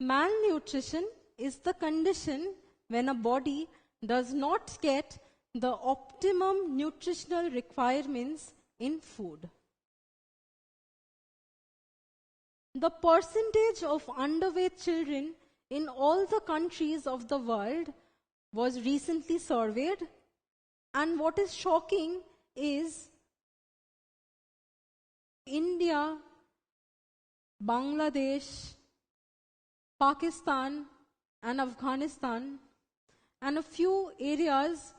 Malnutrition is the condition when a body does not get the optimum nutritional requirements in food. The percentage of underweight children in all the countries of the world was recently surveyed, and what is shocking is India, Bangladesh, Pakistan and Afghanistan and a few areas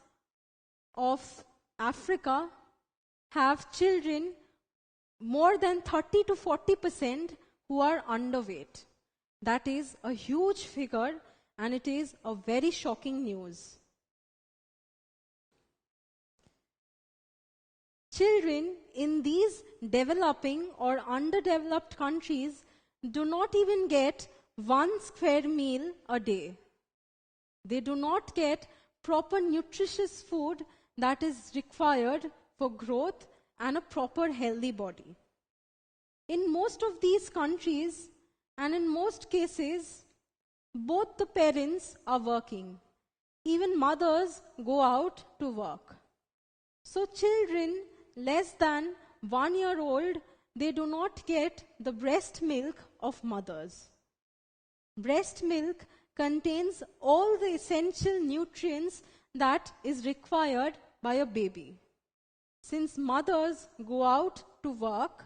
of Africa have children more than 30 to 40% who are underweight. That is a huge figure and it is a very shocking news. Children in these developing or underdeveloped countries do not even get 1 square meal a day. They do not get proper nutritious food that is required for growth and a proper healthy body. In most of these countries, and in most cases, both the parents are working. Even mothers go out to work. So children less than 1 year old, they do not get the breast milk of mothers. Breast milk contains all the essential nutrients that is required by a baby. Since mothers go out to work,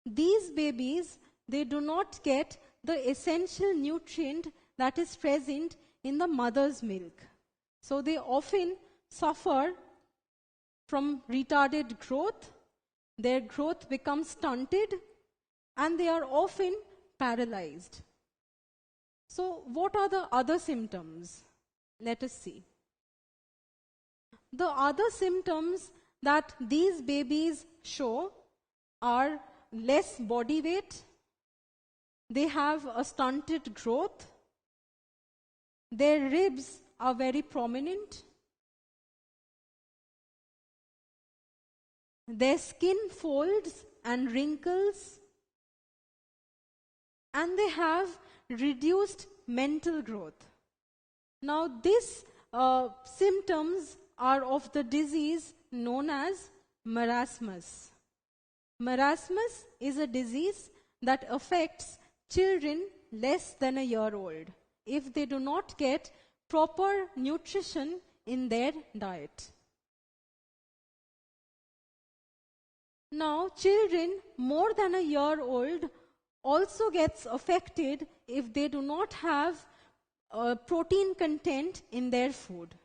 these babies, they do not get the essential nutrient that is present in the mother's milk. So they often suffer from retarded growth, their growth becomes stunted, and they are often paralyzed. So what are the other symptoms? Let us see. The other symptoms that these babies show are less body weight, they have a stunted growth, their ribs are very prominent, their skin folds and wrinkles, and they have reduced mental growth. Now these symptoms are of the disease known as marasmus. Marasmus is a disease that affects children less than a year old if they do not get proper nutrition in their diet. Now, children more than a year old also gets affected if they do not have protein content in their food.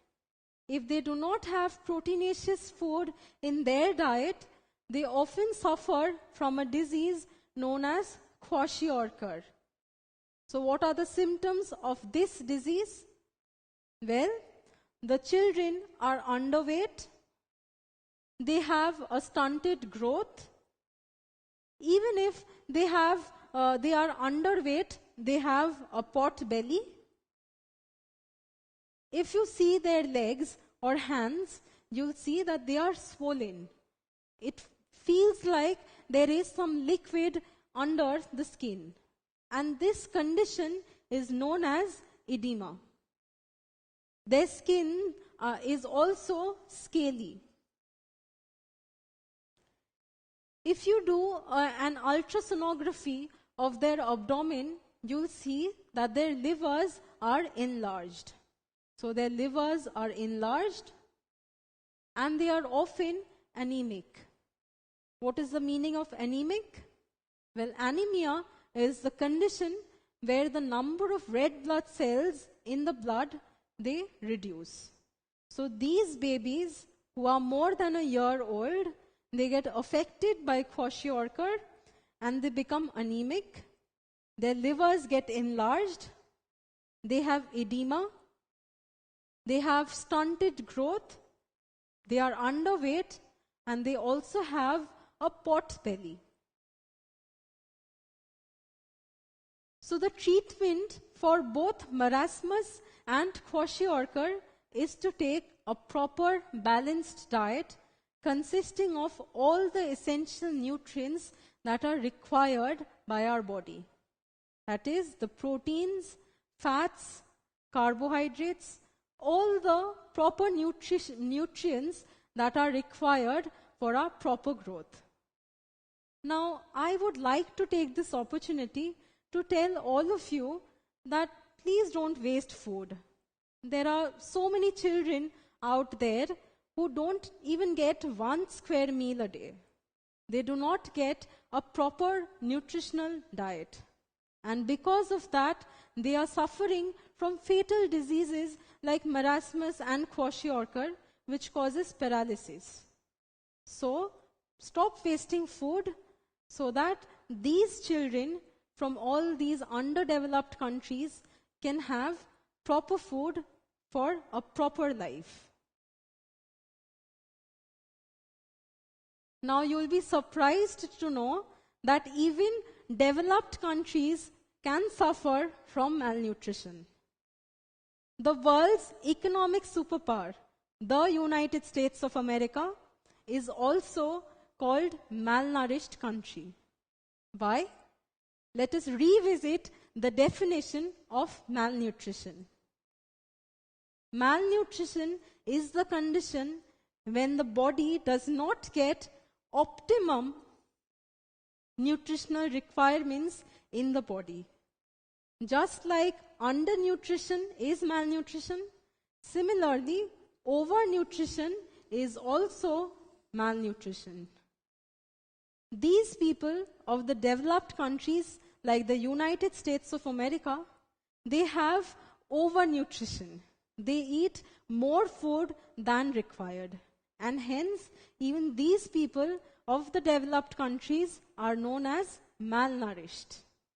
If they do not have proteinaceous food in their diet, they often suffer from a disease known as Kwashiorkor. So what are the symptoms of this disease? Well, the children are underweight, they have a stunted growth. Even if they are underweight, they have a pot belly. If you see their legs or hands, you'll see that they are swollen. It feels like there is some liquid under the skin. And this condition is known as edema. Their skin is also scaly. If you do an ultrasonography of their abdomen, you'll see that their livers are enlarged. So their livers are enlarged and they are often anemic. What is the meaning of anemic? Well, anemia is the condition where the number of red blood cells in the blood, they reduce. So these babies who are more than a year old, they get affected by Kwashiorkor and they become anemic. Their livers get enlarged. They have edema. They have stunted growth. They are underweight and they also have a pot belly. So the treatment for both marasmus and Kwashiorkor is to take a proper balanced diet consisting of all the essential nutrients that are required by our body. That is, the proteins, fats, carbohydrates, all the proper nutrients that are required for our proper growth. Now, I would like to take this opportunity to tell all of you that please don't waste food. There are so many children out there who don't even get 1 square meal a day. They do not get a proper nutritional diet. And because of that, they are suffering from fatal diseases like Marasmas and Kwashiorkor, which causes paralysis. So, stop wasting food so that these children from all these underdeveloped countries can have proper food for a proper life. Now, you will be surprised to know that even developed countries can suffer from malnutrition. The world's economic superpower, the United States of America, is also called malnourished country. Why? Let us revisit the definition of malnutrition. Malnutrition is the condition when the body does not get optimum nutritional requirements in the body. Just like undernutrition is malnutrition, similarly, overnutrition is also malnutrition. These people of the developed countries like the United States of America, they have overnutrition. They eat more food than required. And hence, even these people of the developed countries are known as malnourished.